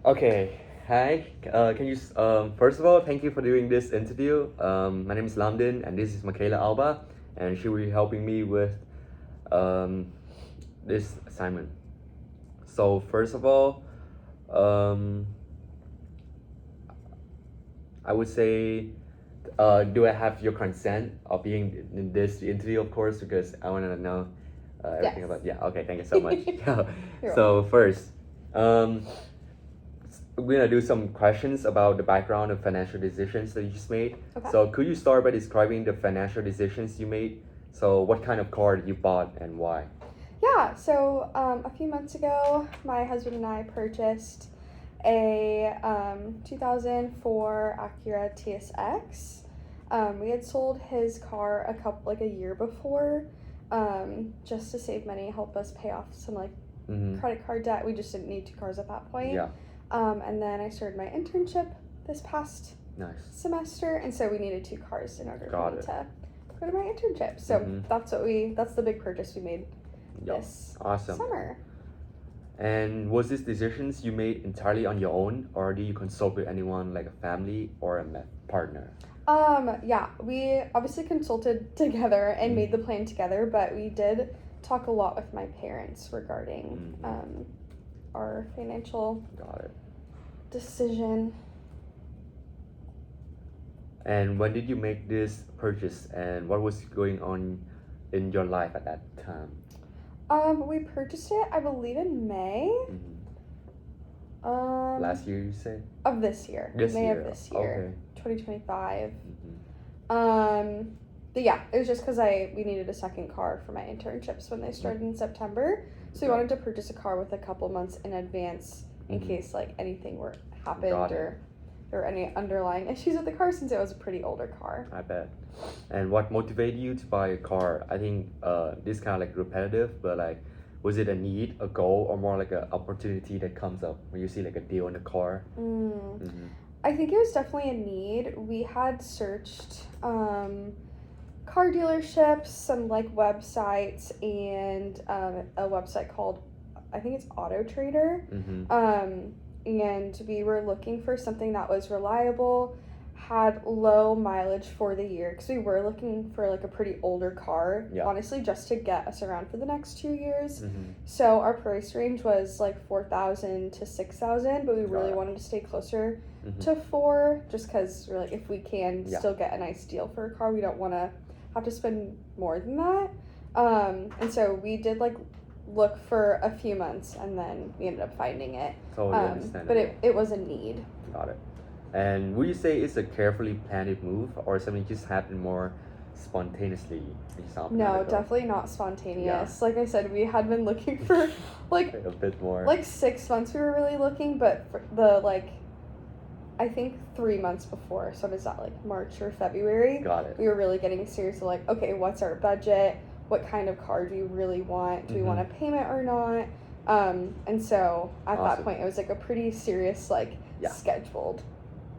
Okay. Hi. Can you first of all, thank you for doing this interview. My name is Lamdin, and this is Michaela Alba, and she will be helping me with um, this assignment. So first of all, um, I would say, do I have your consent of being in this interview? Of course, because I want to know everything Yes. about. Yeah. Okay. Thank you so much. You're So first, um, we're gonna do some questions about the background of financial decisions that you just made. Okay. So could you start by describing the financial decisions you made? So what kind of car you bought and why? Yeah, so a few months ago, my husband and I purchased a 2004 Acura TSX. We had sold his car a year before, just to save money, help us pay off some Mm-hmm. credit card debt. We just didn't need two cars at that point. Yeah. And then I started my internship this past Nice. semester, and so we needed two cars in order Got for me it. to go to my internship. So Mhm. that's the big purchase we made Yeah. this Awesome. summer. And was these decisions you made entirely on your own, or do you consult with anyone like a family or a partner? Yeah, we obviously consulted together and made the Mhm. plan together, but we did talk a lot with my parents regarding Mhm. our financial Got it. decision. And when did you make this purchase, and what was going on in your life at that time? We purchased it, I believe, in May. Mm-hmm. Last year, you say? Of this year. This May year. of this year. Okay. 2025. Mm-hmm. But yeah, it was just because we needed a second car for my internships when they started in September. So we Yeah. wanted to purchase a car with a couple months in advance in Mhm. case anything happened Got it. or there were any underlying issues with the car since it was a pretty older car. I bet. And what motivated you to buy a car? I think this kind of like repetitive, but like, was it a need, a goal, or more like an opportunity that comes up when you see like a deal in the car? Mm-hmm. I think it was definitely a need. We had searched car dealerships, some websites, and a website called, I think it's Auto Trader. Mm-hmm. And we were looking for something that was reliable, had low mileage for the year, because we were looking for a pretty older car, Yeah. honestly, just to get us around for the next 2 years. Mm-hmm. So our price range was 4,000 to 6,000, but we really it. wanted to stay closer Mm-hmm. to 4, just because we're if we can Yeah. still get a nice deal for a car, we don't want to have to spend more than that. And so we did look for a few months, and then we ended up finding it. Totally understandable. But it was a need. Got it. And would you say it's a carefully planned move, or something just happened more spontaneously? No, definitely not spontaneous. Like I said, we had been looking for a bit more. 6 months we were really looking, but for the I think 3 months before, so is that March or February? Got it. We were really getting serious of okay, what's our budget? What kind of car do you really want? Do we want a payment or not? And so at that point, it was a pretty serious scheduled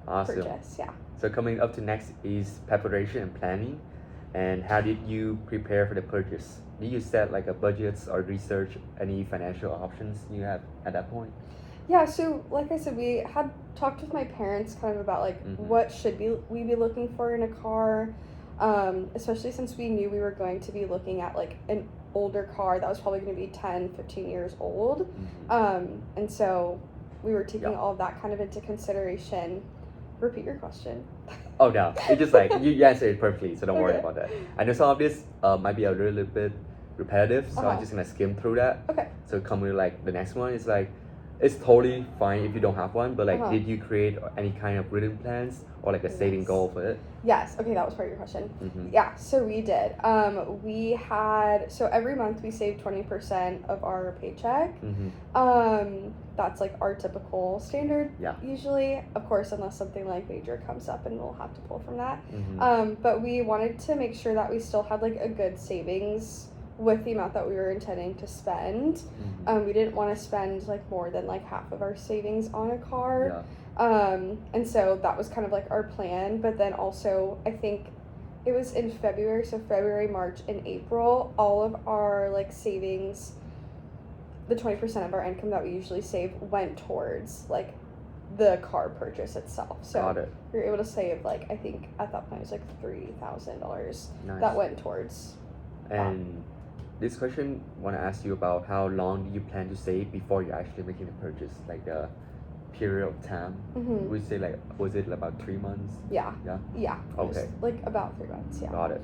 purchase. Yeah. So coming up to next is preparation and planning. And how did you prepare for the purchase? Did you set a budgets or research any financial options you have at that point? Yeah, so like I said, we had talked with my parents kind of about what should we be looking for in a car, especially since we knew we were going to be looking at an older car that was probably going to be 10, 15 years old. And so we were taking all of that kind of into consideration. Repeat your question. Oh no, it's just you answered it perfectly, so don't worry about that. I know some of this might be a little bit repetitive, so I'm just gonna skim through that. Okay. So coming the next one is it's totally fine if you don't have one, but did you create any kind of written plans or a saving goal for it? Yes. Okay, that was part of your question. Mm-hmm. Yeah, so we did. We had every month we saved 20% of our paycheck. Mm-hmm. That's our typical standard. Yeah. Usually, of course, unless something major comes up and we'll have to pull from that. Mm-hmm. But we wanted to make sure that we still had a good savings with the amount that we were intending to spend. Mm-hmm. We didn't want to spend more than half of our savings on a car. Yeah. And so that was kind of our plan. But then also, I think it was in February, so February, March, and April, all of our savings, the 20% of our income that we usually save went towards the car purchase itself. So Got it. we were able to save like, I think at that point it was like $3,000 Nice. that went towards. And this question, want to ask you about how long do you plan to save before you're actually making the purchase? Like a period of time? Mhm. We say like, was it about 3 months? Yeah. Yeah. Yeah. It was, Okay. like about 3 months. Yeah. Got it.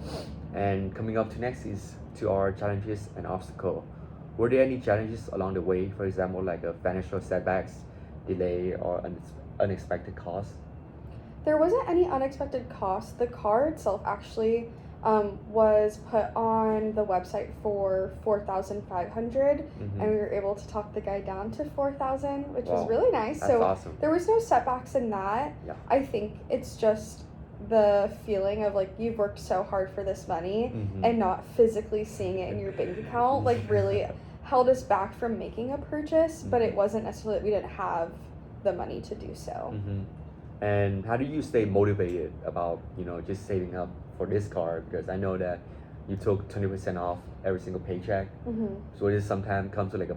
And coming up to next is to our challenges and obstacle. Were there any challenges along the way? For example, like a financial setbacks, delay, or unexpected costs? There wasn't any unexpected cost. The car itself actually was put on the website for 4,500, Mm-hmm. and we were able to talk the guy down to 4,000, which was Wow. really nice. That's So awesome. there was no setbacks in that. Yeah. I think it's just the feeling of like you've worked so hard for this money Mhm. and not physically seeing it in your bank account like really held us back from making a purchase, but it Mhm. wasn't necessarily that we didn't have the money to do so. Mm-hmm. And how do you stay motivated about, just saving up for this car? Because I know that you took 20% off every single paycheck. Hmm. So it sometimes comes to like a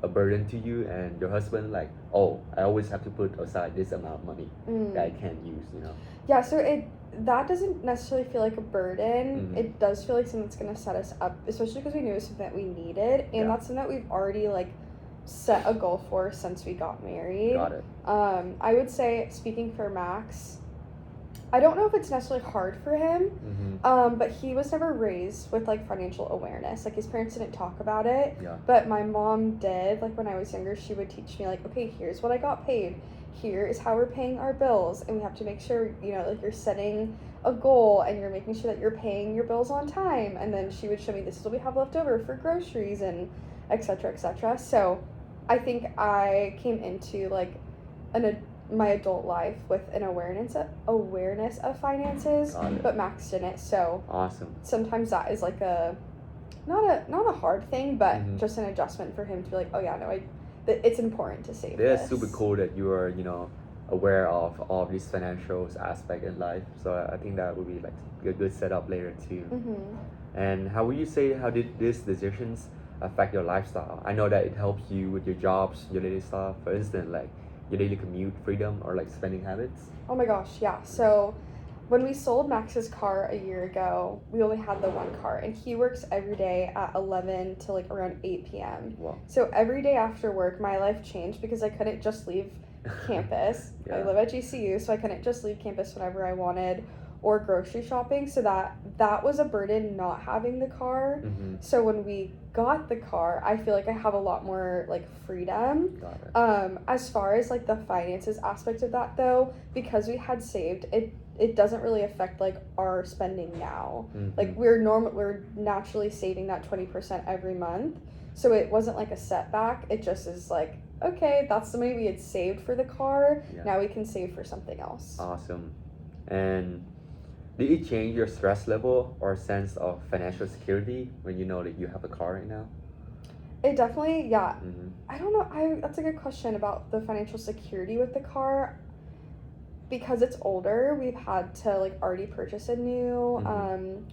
burden to you and your husband, like, oh, I always have to put aside this amount of money that I can't use. Yeah, so that doesn't necessarily feel like a burden. Mhm. It does feel like something that's gonna set us up, especially because we knew it was something that we needed, and Yeah. that's something that we've already like set a goal for since we got married. Got it. I would say, speaking for Max, I don't know if it's necessarily hard for him, Mm-hmm. but he was never raised with like financial awareness. Like his parents didn't talk about it, Yeah. but my mom did. Like when I was younger, she would teach me like, okay, here's what I got paid. Here is how we're paying our bills, and we have to make sure like you're setting a goal and you're making sure that you're paying your bills on time. And then she would show me this is what we have left over for groceries and etc. etc. So I think I came into like my adult life with an awareness of finances, Got it. but Max didn't. So Awesome. sometimes that is like not a hard thing, but Mhm. just an adjustment for him to be like, oh yeah, no, it's important to save. That's this. super cool that you are, aware of all of these financial aspects in life. So I think that would be like a good setup later too. Mm-hmm. And how would you say, how did these decisions affect your lifestyle? I know that it helps you with your jobs, your daily stuff. For instance, like your daily commute freedom or like spending habits. Oh my gosh, yeah. So when we sold Max's car a year ago, we only had the one car, and he works every day at 11 to like around 8 p.m. Wow. So every day after work, my life changed because I couldn't just leave campus. Yeah. I live at GCU, so I couldn't just leave campus whenever I wanted or grocery shopping. So that was a burden not having the car. Mm-hmm. So when we got the car, I feel like I have a lot more like freedom. Got it. As far as like the finances aspect of that though, because we had saved, it doesn't really affect like our spending now. Mhm. Like we're naturally saving that 20% every month. So it wasn't like a setback. It just is like, okay, that's the money we had saved for the car. Yeah. Now we can save for something else. Awesome. And did it change your stress level or sense of financial security when you know that you have a car right now? It definitely, yeah. Mm-hmm. I don't know. That's a good question about the financial security with the car. Because it's older, we've had to like already purchase a new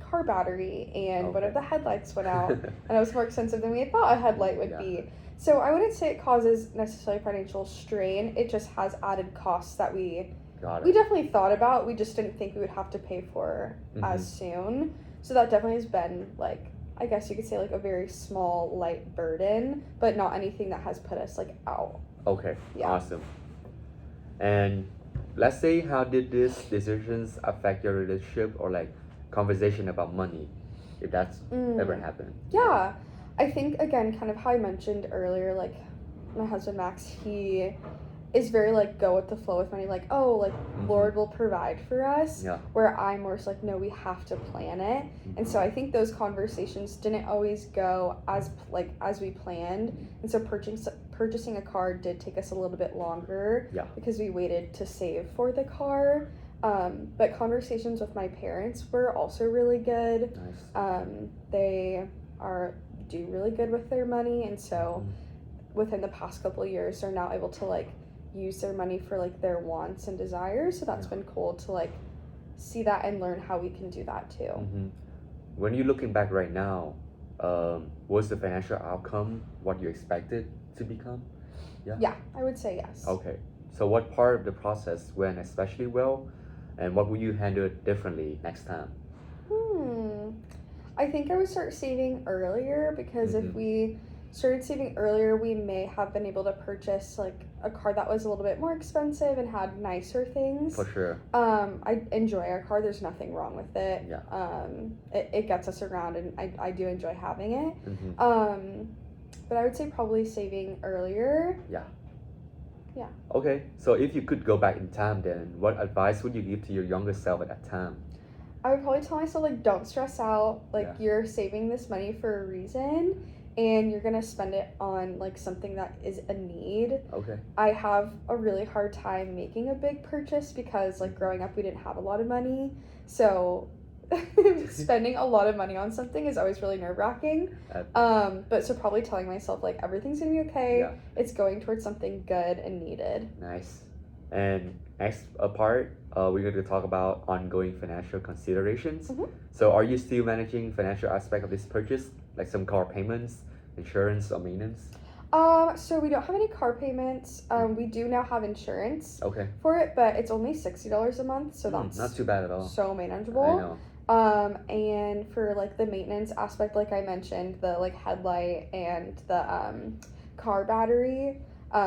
car battery, and one of Okay. the headlights went out, and it was more expensive than we had thought a headlight would Yeah. be. So I wouldn't say it causes necessarily financial strain. It just has added costs that we Got we it. definitely thought about. We just didn't think we would have to pay for as Mhm. soon. So that definitely has been like, I guess you could say like a very small light burden, but not anything that has put us like out. Okay. Yeah. Awesome. And let's say, how did these decisions affect your relationship or like conversation about money, if that's ever happened? Yeah, I think again, kind of how I mentioned earlier, like my husband Max, he is very like go with the flow with money, like, oh, like Lord will provide for us. Yeah. Where I'm more so like, no, we have to plan it. And so I think those conversations didn't always go as we planned. And so purchasing a car did take us a little bit longer. Yeah. Because we waited to save for the car. But conversations with my parents were also really good. Nice. They do really good with their money, and so within the past couple of years they're now able to like use their money for like their wants and desires. So that's Yeah. been cool to like see that and learn how we can do that too. Mm-hmm. When you're looking back right now, was the financial outcome what you expected to become? Yeah, I would say yes. Okay. So what part of the process went especially well, and what would you handle differently next time? I think I would start saving earlier because if Mm-hmm. we started saving earlier, we may have been able to purchase like a car that was a little bit more expensive and had nicer things. For sure. I enjoy our car. There's nothing wrong with it. Yeah. It gets us around, and I do enjoy having it. Mm-hmm. But I would say probably saving earlier. Yeah. Yeah. Okay, so if you could go back in time, then what advice would you give to your younger self at that time? I would probably tell myself, like, don't stress out. Like, Yeah. you're saving this money for a reason, and you're gonna spend it on, like, something that is a need. Okay. I have a really hard time making a big purchase because, like, growing up, we didn't have a lot of money. So, spending a lot of money on something is always really nerve-wracking. But so probably telling myself, like, everything's gonna be okay. Yeah. It's going towards something good and needed. Nice. And next part, we're going to talk about ongoing financial considerations. Mhm. So, are you still managing financial aspect of this purchase, like some car payments, insurance, or maintenance? So we don't have any car payments. We do now have insurance Okay. for it, but it's only $60 a month, so that's Not too bad at all. so I manageable. know. And for like the maintenance aspect, like I mentioned, the like headlight and the car battery.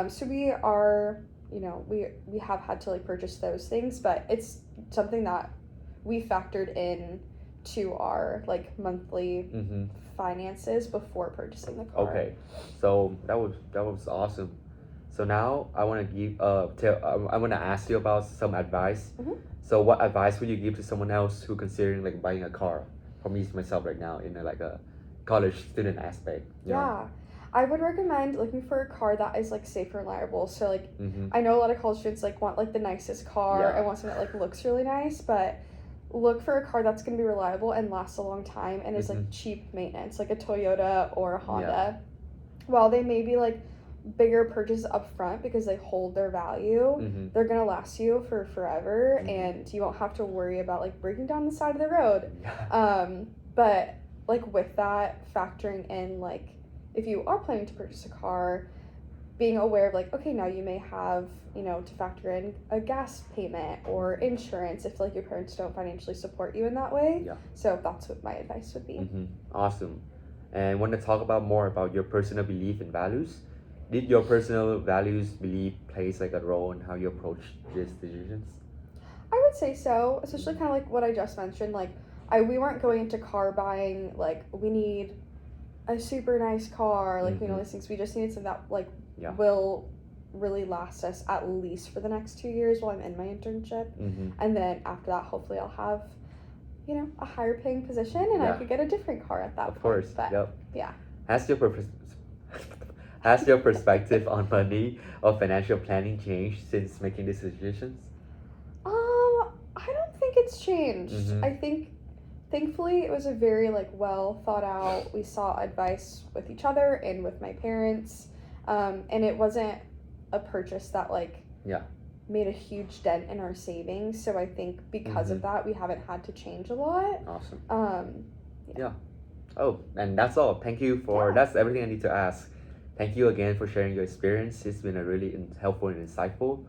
So we are, we have had to like purchase those things, but it's something that we factored in to our like monthly Mm-hmm. finances before purchasing the car. Okay, so that was awesome. So now I want to give I want to ask you about some advice. Mhm. So what advice would you give to someone else who considering like buying a car? For me, myself right now in like a college student aspect. Yeah. I would recommend looking for a car that is like safe and reliable. So like Mm-hmm. I know a lot of college students like want like the nicest car Yeah. and want something that like looks really nice, but look for a car that's gonna be reliable and lasts a long time and is like Mhm. cheap maintenance, like a Toyota or a Honda. While they may be like bigger purchases up front because they hold their value, Mm-hmm. they're gonna last you for forever Mhm. and you won't have to worry about like breaking down the side of the road. Yeah. But like with that, factoring in like if you are planning to purchase a car, being aware of like, okay, now you may have, to factor in a gas payment or insurance if like your parents don't financially support you in that way. Yeah. So that's what my advice would be. Mm-hmm. Awesome. And want to talk about more about your personal belief and values. Did your personal values belief plays like a role in how you approach these decisions? I would say so, especially kind of like what I just mentioned. Like, we weren't going into car buying like we need a super nice car, like Mhm. these things. We just needed something that like Yeah. will really last us at least for the next 2 years while I'm in my internship, Mm-hmm. and then after that, hopefully, I'll have a higher paying position and I Yeah. could get a different car at that Of point. course. But Yep. yeah. Has your has your perspective on money or financial planning changed since making these decisions? I don't think it's changed. Mhm. I think thankfully it was a very like well thought out. We sought advice with each other and with my parents. And it wasn't a purchase that like Yeah. made a huge dent in our savings. So I think because of Mhm. that we haven't had to change a lot. Awesome. Yeah. Oh, and that's all. Thank you for Yeah. that's everything I need to ask. Thank you again for sharing your experience. It's been a really helpful and insightful.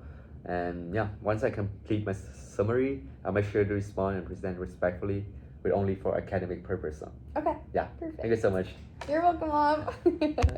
And yeah, once I complete my summary, I'll make sure to respond and present respectfully, but only for academic purpose. Okay. Yeah. Perfect. Thank you so much. You're welcome, Mom.